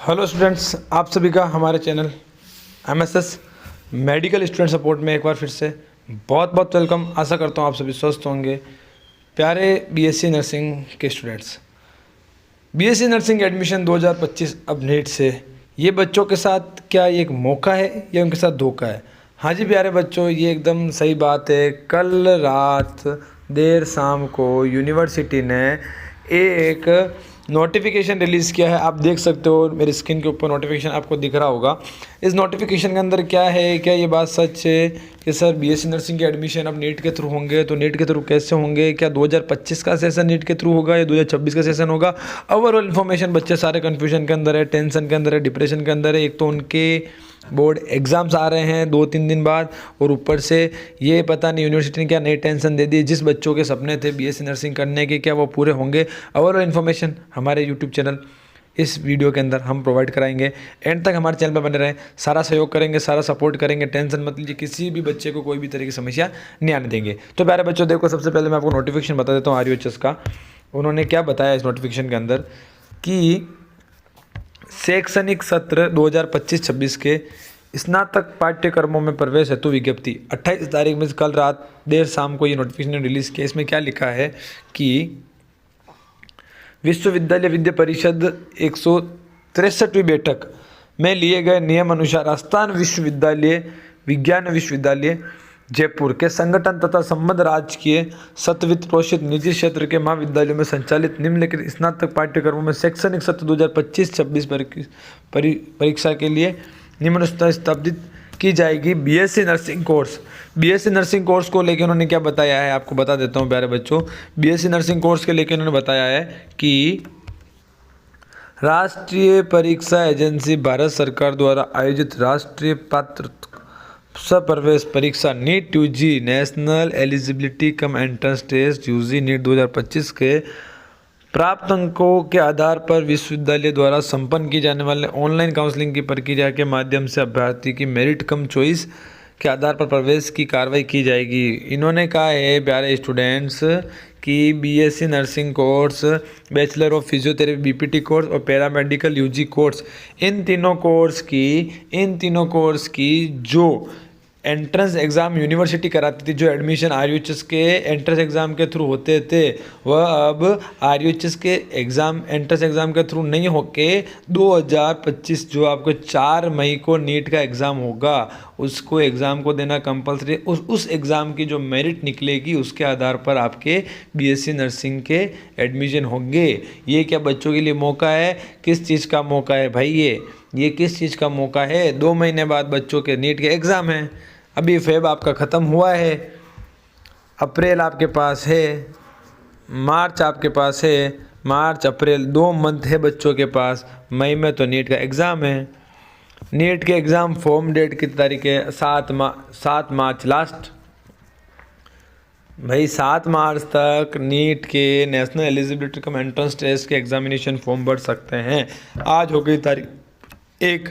Hello students, आप सभी का हमारे channel MSS medical student support में एक बार फिर से बहुत बहुत वेलकम। आशा करता हूँ आप सभी स्वस्थ होंगे। प्यारे बीएससी नर्सिंग के स्टूडेंट्स, बीएससी नर्सिंग एडमिशन 2025 अब नीट से, ये बच्चों के साथ क्या ये एक मौका है या उनके साथ धोखा है? हाँ जी प्यारे बच्चों, ये एकदम सही बात है। कल रात देर शाम को यूनिवर्सिटी ने एक नोटिफिकेशन रिलीज़ किया है। आप देख सकते हो मेरी स्क्रीन के ऊपर नोटिफिकेशन आपको दिख रहा होगा। इस नोटिफिकेशन के अंदर क्या है, क्या ये बात सच है कि सर बीएससी नर्सिंग के एडमिशन अब नीट के थ्रू होंगे? तो नीट के थ्रू कैसे होंगे? क्या 2025 का सेशन नीट के थ्रू होगा या 2026 का सेशन होगा? ओवरऑल इन्फॉर्मेशन बच्चे सारे कन्फ्यूजन के अंदर है, टेंशन के अंदर है, डिप्रेशन के अंदर है। एक तो उनके बोर्ड एग्ज़ाम्स आ रहे हैं 2-3 दिन बाद, और ऊपर से ये पता नहीं यूनिवर्सिटी ने क्या नई टेंशन दे दी। जिस बच्चों के सपने थे बीएससी नर्सिंग करने के, क्या वो पूरे होंगे? ओवरऑल इन्फॉर्मेशन हमारे यूट्यूब चैनल इस वीडियो के अंदर हम प्रोवाइड कराएंगे। एंड तक हमारे चैनल पर बने रहें, सारा सहयोग करेंगे, सारा सपोर्ट करेंगे। टेंशन मत लीजिए, किसी भी बच्चे को कोई भी तरह की समस्या नहीं आने देंगे। तो प्यारे बच्चों देखो, सबसे पहले मैं आपको नोटिफिकेशन बता देता हूँ आरयूएचएस का। उन्होंने क्या बताया इस नोटिफिकेशन के अंदर कि शैक्षणिक सत्र 2025-26 के स्नातक पाठ्यक्रमों में प्रवेश हेतु विज्ञप्ति 28 तारीख में, कल रात देर शाम को ये नोटिफिकेशन रिलीज़ किया। इसमें क्या लिखा है कि विश्वविद्यालय विद्या परिषद 163वीं बैठक में लिए गए नियम अनुसार राजस्थान विश्वविद्यालय विज्ञान विश्वविद्यालय जयपुर के संगठन तथा संबद्ध राजकीय सत्वित्त पोषित निजी क्षेत्र के महाविद्यालयों में संचालित निम्नलिखित स्नातक पाठ्यक्रमों में शैक्षणिक सत्र 2025-26 परीक्षा के लिए निम्नानुसार स्थापित की जाएगी BSc nursing course. BSc nursing course को लेकर उन्होंने क्या बताया है, आपको बता देता हूँ प्यारे बच्चों। बीएससी नर्सिंग कोर्स के लेकर उन्होंने बताया है कि राष्ट्रीय परीक्षा एजेंसी भारत सरकार द्वारा आयोजित राष्ट्रीय पात्रता प्रवेश परीक्षा NEET UG national eligibility cum entrance test UG NEET 2025 के प्राप्त अंकों के आधार पर विश्वविद्यालय द्वारा संपन्न की जाने वाले ऑनलाइन काउंसलिंग की प्रक्रिया के माध्यम से अभ्यर्थी की मेरिट कम चॉइस के आधार पर प्रवेश की कार्रवाई की जाएगी। इन्होंने कहा है प्यारे स्टूडेंट्स कि BSc nursing course, bachelor of physiotherapy BPT course और पैरामेडिकल यूजी कोर्स, इन तीनों कोर्स की जो एंट्रेंस एग्ज़ाम यूनिवर्सिटी कराती थी, जो एडमिशन आरयूएचएस के एंट्रेंस एग्ज़ाम के थ्रू होते थे, वह अब आरयूएचएस के एंट्रेंस एग्ज़ाम के थ्रू नहीं होके 2025 जो आपको 4 मई को नीट का एग्ज़ाम होगा, उसको एग्ज़ाम को देना कंपलसरी। उस एग्ज़ाम की जो मेरिट निकलेगी उसके आधार पर आपके बीएससी नर्सिंग के एडमिशन होंगे। ये क्या बच्चों के लिए मौका है? किस चीज़ का मौका है भाई? ये किस चीज़ का मौका है? 2 महीने बाद बच्चों के नीट के एग्ज़ाम हैं। अभी फेब आपका ख़त्म हुआ है, अप्रैल आपके पास है, मार्च आपके पास है, मार्च अप्रैल 2 मंथ है बच्चों के पास। मई में तो नीट का एग्ज़ाम है। नीट के एग्ज़ाम फॉर्म डेट कितनी तारीख है? 7 मार्च लास्ट भाई। 7 मार्च तक नीट के national eligibility cum entrance test के एग्जामिनेशन फॉर्म भर सकते हैं। आज हो गई तारीख 1।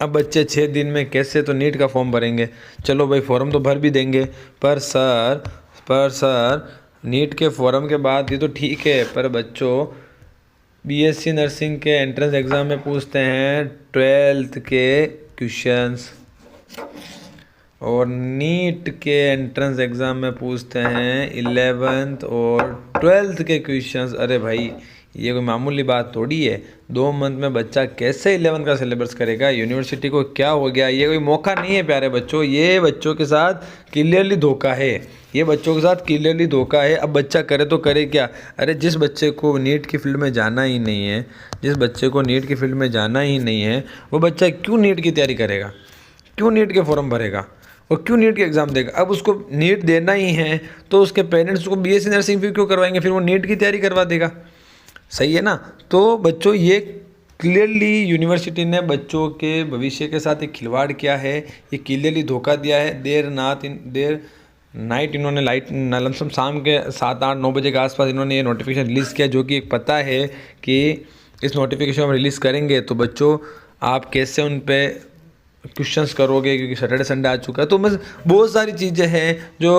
अब बच्चे 6 दिन में कैसे तो नीट का फॉर्म भरेंगे? चलो भाई फॉर्म तो भर भी देंगे, पर सर नीट के फॉर्म के बाद ये तो ठीक है, पर बच्चों बीएससी नर्सिंग के एंट्रेंस एग्ज़ाम में पूछते हैं 12th के क्वेश्चंस, और नीट के एंट्रेंस एग्ज़ाम में पूछते हैं 11th और 12th के क्वेश्चंस। अरे भाई ये कोई मामूली बात थोड़ी है। 2 मंथ में बच्चा कैसे 11 का सिलेबस करेगा? यूनिवर्सिटी को क्या हो गया? ये कोई मौका नहीं है प्यारे बच्चों, ये बच्चों के साथ क्लियरली धोखा है। ये बच्चों के साथ क्लियरली धोखा है। अब बच्चा करे तो करे क्या? अरे जिस बच्चे को नीट की फील्ड में जाना ही नहीं है, वो बच्चा क्यों नीट की तैयारी करेगा? क्यों नीट के फॉर्म भरेगा और क्यों नीट के एग्ज़ाम देगा? अब उसको नीट देना ही है तो उसके पेरेंट्स को बीएससी नर्सिंग फिर क्यों करवाएंगे? फिर वो नीट की तैयारी करवा देगा। सही है ना? तो बच्चों ये क्लियरली यूनिवर्सिटी ने बच्चों के भविष्य के साथ एक खिलवाड़ किया है, ये क्लियरली धोखा दिया है। देर नाइट इन्होंने लमसम शाम के 7-8-9 बजे के आसपास इन्होंने ये नोटिफिकेशन रिलीज़ किया, जो कि एक पता है कि इस नोटिफिकेशन हम रिलीज़ करेंगे तो बच्चों आप कैसे उन पे क्वेश्चंस करोगे, क्योंकि सैटरडे संडे आ चुका है। तो बस बहुत सारी चीज़ें हैं जो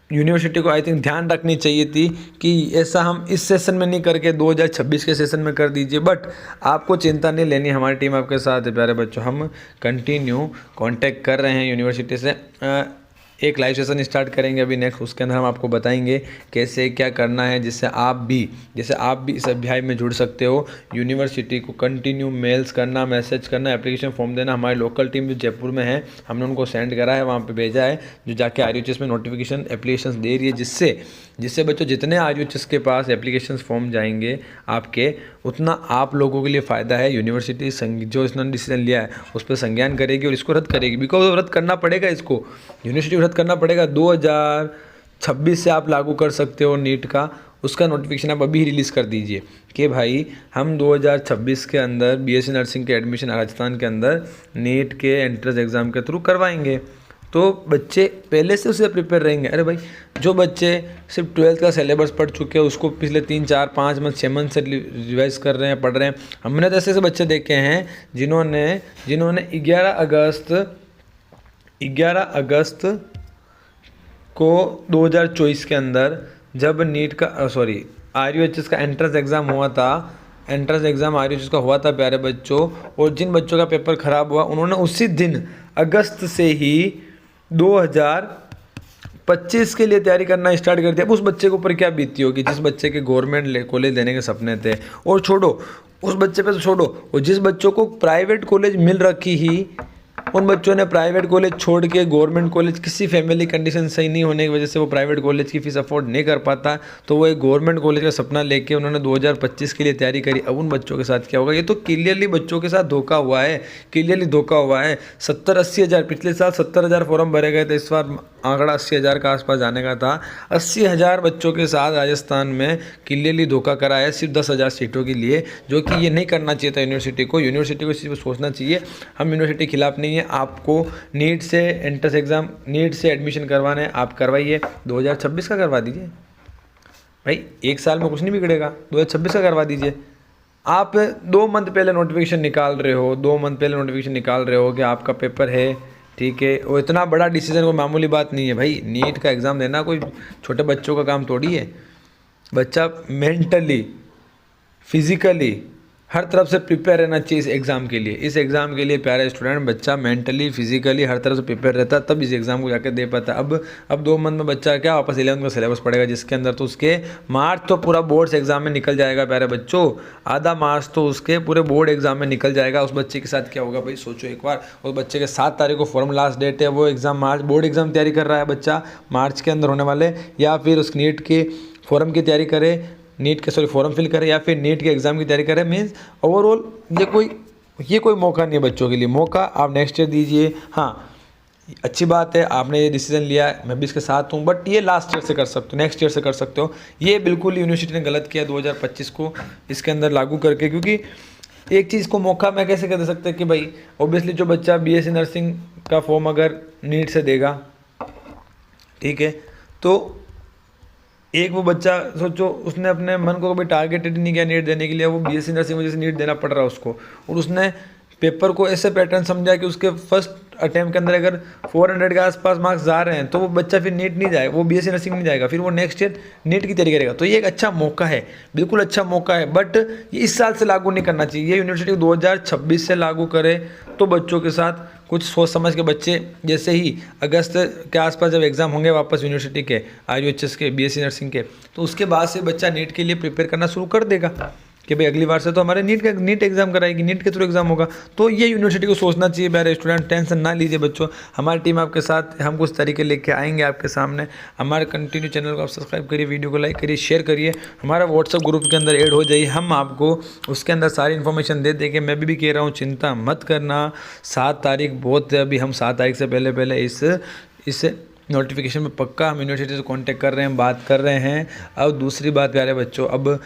यूनिवर्सिटी को आई थिंक ध्यान रखनी चाहिए थी कि ऐसा हम इस सेशन में नहीं करके 2026 के सेशन में कर दीजिए। बट आपको चिंता नहीं लेनी, हमारी टीम आपके साथ है प्यारे बच्चों। हम कंटिन्यू कांटेक्ट कर रहे हैं यूनिवर्सिटी से। एक लाइव सेशन स्टार्ट करेंगे अभी नेक्स्ट, उसके अंदर हम आपको बताएंगे कैसे क्या करना है, जिससे आप भी इस अध्याय में जुड़ सकते हो। यूनिवर्सिटी को कंटिन्यू मेल्स करना, मैसेज करना, एप्लीकेशन फॉर्म देना। हमारी लोकल टीम जो जयपुर में है, हमने उनको सेंड करा है, वहाँ पे भेजा है, जो जाके RUHS में नोटिफिकेशन एप्लीकेशन दे रही है, जिससे बच्चों जितने RUHS के पास एप्लीकेशन फॉर्म जाएंगे आपके, उतना आप लोगों के लिए फ़ायदा है। यूनिवर्सिटी जो इसने डिसीजन लिया है उस पर संज्ञान करेगी और इसको रद्द करेगी, बिकॉज रद्द करना पड़ेगा इसको, यूनिवर्सिटी को रद्द करना पड़ेगा। 2026 से आप लागू कर सकते हो नीट का, उसका नोटिफिकेशन आप अभी रिलीज़ कर दीजिए कि भाई हम 2026 के अंदर BSc नर्सिंग के एडमिशन राजस्थान के अंदर नीट के एंट्रेंस एग्ज़ाम के थ्रू करवाएंगे। तो बच्चे पहले से उसे प्रिपेयर रहेंगे। अरे भाई, जो बच्चे सिर्फ 12th का सिलेबस पढ़ चुके हैं, उसको पिछले 3, 4, 5 मंथ 6 मंथ से रिवाइज कर रहे हैं, पढ़ रहे हैं। हमने तो ऐसे बच्चे देखे हैं जिन्होंने 11 अगस्त को 2024 के अंदर जब नीट का RUHS का एंट्रेंस एग्ज़ाम हुआ था, RUHS का हुआ था प्यारे बच्चों, और जिन बच्चों का पेपर ख़राब हुआ उन्होंने उसी दिन अगस्त से ही 2025 के लिए तैयारी करना स्टार्ट कर दिया। अब उस बच्चे के ऊपर क्या बीती होगी, जिस बच्चे के गवर्नमेंट कॉलेज देने के सपने थे। और छोड़ो उस बच्चे पे तो छोड़ो, और जिस बच्चों को प्राइवेट कॉलेज मिल रखी ही, उन बच्चों ने प्राइवेट कॉलेज छोड़ के गवर्नमेंट कॉलेज, किसी फैमिली कंडीशन सही नहीं होने की वजह से वो प्राइवेट कॉलेज की फ़ीस अफोर्ड नहीं कर पाता, तो वो एक गवर्नमेंट कॉलेज का सपना लेके उन्होंने 2025 के लिए तैयारी करी। अब उन बच्चों के साथ क्या होगा, ये तो क्लियरली बच्चों के साथ धोखा हुआ है, 70-80 हज़ार, पिछले साल 70,000 फॉर्म भरे गए थे, इस बार आंकड़ा 80,000 का आसपास जाने का था। 80,000 बच्चों के साथ राजस्थान में क्लियरली धोखा करा है सिर्फ 10,000 सीटों के लिए, जो कि ये नहीं करना चाहिए था यूनिवर्सिटी को इस चीज़ पर सोचना चाहिए। हम यूनिवर्सिटी के खिलाफ नहीं है, आपको नीट से एंट्रेंस एग्ज़ाम, नीट से एडमिशन करवाना है, आप करवाइए। 2026 का करवा दीजिए भाई, एक साल में कुछ नहीं बिगड़ेगा। 2026 का करवा दीजिए। आप 2 मंथ पहले नोटिफिकेशन निकाल रहे हो कि आपका पेपर है, ठीक है। और इतना बड़ा डिसीजन कोई मामूली बात नहीं है भाई। नीट का एग्ज़ाम देना कोई छोटे बच्चों का काम थोड़ी है। बच्चा मेंटली, फिज़िकली हर तरफ से प्रिपेयर रहना चाहिए इस एग्ज़ाम के लिए। इस एग्ज़ाम के लिए प्यारे स्टूडेंट, बच्चा मेंटली, फिजिकली हर तरफ से प्रिपेयर रहता है, तब इस एग्ज़ाम को जाकर दे पाता है। अब 2 मंथ में बच्चा क्या वापस 11th का सिलेबस पढ़ेगा, जिसके अंदर तो उसके मार्च तो पूरा बोर्ड्स एग्ज़ाम में निकल जाएगा प्यारे बच्चों। आधा मार्च तो उसके पूरे बोर्ड एग्ज़ाम में निकल जाएगा। उस बच्चे के साथ क्या होगा भाई, सोचो एक बार। उस बच्चे के 7 तारीख को फॉर्म लास्ट डेट है, वो एग्ज़ाम मार्च, बोर्ड एग्ज़ाम तैयारी कर रहा है बच्चा मार्च के अंदर होने वाले, या फिर उस नीट के फॉर्म की तैयारी करे, फॉर्म फिल करे, या फिर नीट के एग्ज़ाम की तैयारी करे। मीन्स ओवरऑल ये कोई मौका नहीं है बच्चों के लिए। मौका आप नेक्स्ट ईयर दीजिए। हाँ, अच्छी बात है, आपने ये डिसीजन लिया है, मैं भी इसके साथ हूँ, बट ये लास्ट ईयर से कर सकते हो, नेक्स्ट ईयर से कर सकते हो। ये बिल्कुल यूनिवर्सिटी ने गलत किया 2025 को इसके अंदर लागू करके, क्योंकि एक चीज़ को मौका मैं कैसे कह सकते हैं कि भाई ऑब्वियसली जो बच्चा BSc नर्सिंग का फॉर्म अगर नीट से देगा, ठीक है, तो एक वो बच्चा सोचो, उसने अपने मन को कभी टारगेटेड नहीं किया नीट देने के लिए, वो BSc नर्सिंग वजह से नीट देना पड़ रहा है उसको, और उसने पेपर को ऐसे पैटर्न समझा कि उसके फर्स्ट अटैम्प्ट के अंदर अगर 400 के आसपास मार्क्स जा रहे हैं, तो वो बच्चा फिर नीट नहीं जाएगा, वो BSc नर्सिंग नहीं जाएगा, फिर वो नेक्स्ट ईयर नीट की तैयारी करेगा। तो ये एक अच्छा मौका है, बिल्कुल अच्छा मौका है, बट ये इस साल से लागू नहीं करना चाहिए। ये यूनिवर्सिटी 2026 से लागू करे तो बच्चों के साथ कुछ सोच समझ के, बच्चे जैसे ही अगस्त के आसपास जब एग्ज़ाम होंगे वापस यूनिवर्सिटी के RUHS के BSc नर्सिंग के, तो उसके बाद से बच्चा नीट के लिए प्रिपेयर करना शुरू कर देगा कि भाई अगली बार से तो हमारे नीट एग्ज़ाम कराएगी, नीट के थ्रू एग्ज़ाम होगा। तो ये यूनिवर्सिटी को सोचना चाहिए प्यारे स्टूडेंट, टेंशन ना लीजिए बच्चों। हमारी टीम आपके साथ, हम कुछ तरीके लेके आएंगे आपके सामने। हमारे कंटिन्यू चैनल को आप सब्सक्राइब करिए, वीडियो को लाइक करिए, शेयर करिए, हमारा व्हाट्सअप ग्रुप के अंदर ऐड हो जाइए। हम आपको उसके अंदर सारी इन्फॉर्मेशन दे देंगे। मैं भी कह रहा हूँ, चिंता मत करना। 7 तारीख बहुत है, अभी हम 7 तारीख से पहले इस नोटिफिकेशन में पक्का हम यूनिवर्सिटी से कांटेक्ट कर रहे हैं, बात कर रहे हैं। अब दूसरी बात प्यारे बच्चों, अब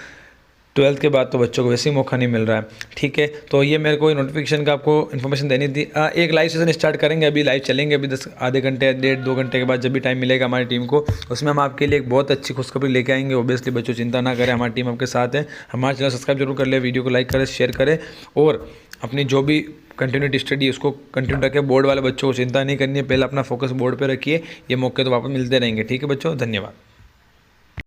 12th के बाद तो बच्चों को वैसे ही मौका नहीं मिल रहा है, ठीक है। तो ये मेरे को नोटिफिकेशन का आपको इन्फॉर्मेशन देनी थी। एक लाइव सेशन स्टार्ट करेंगे, अभी लाइव चलेंगे, अभी आधे घंटे, 1.5-2 घंटे के बाद जब भी टाइम मिलेगा हमारी टीम को, उसमें हम आपके लिए एक बहुत अच्छी खुशखबरी लेके आएंगे। ऑब्वियसली बच्चों चिंता ना करें, हमारी टीम आपके साथ है। हमारे चैनल सब्सक्राइब जरूर कर ले, वीडियो को लाइक करें, शेयर करें, और अपनी जो भी कंटिन्यूटी स्टडी उसको कंटिन्यू रखें। बोर्ड वाले बच्चों को चिंता नहीं करनी है, पहले अपना फोकस बोर्ड पे रखिए, ये मौके तो वापस मिलते रहेंगे। ठीक है बच्चों, धन्यवाद।